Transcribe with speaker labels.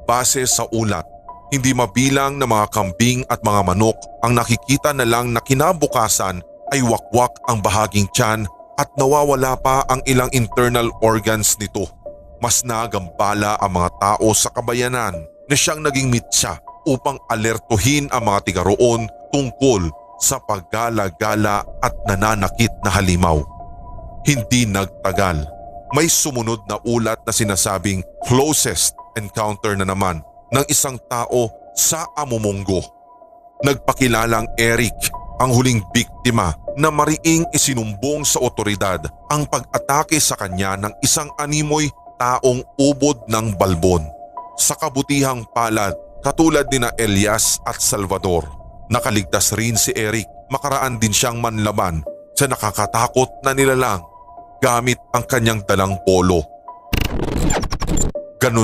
Speaker 1: Base sa ulat, hindi mabilang na mga kambing at mga manok ang nakikita na lang na kinabukasan ay wakwak ang bahaging tiyan at nawawala pa ang ilang internal organs nito. Mas nagambala ang mga tao sa kabayanan na siyang naging mitsa upang alertuhin ang mga tiga roon tungkol sa paggala-gala at nananakit na halimaw. Hindi nagtagal, may sumunod na ulat na sinasabing closest encounter na naman ng isang tao sa Amumongo. Nagpakilalang Eric ang huling biktima na mariing isinumbong sa otoridad ang pag-atake sa kanya ng isang animoy taong ubod ng balbon. Sa kabutihang palad, katulad ni na Elias at Salvador, nakaligtas rin si Eric. Makaraan din siyang manlaban sa nakakatakot na nilalang gamit ang kanyang dalang polo. Ganun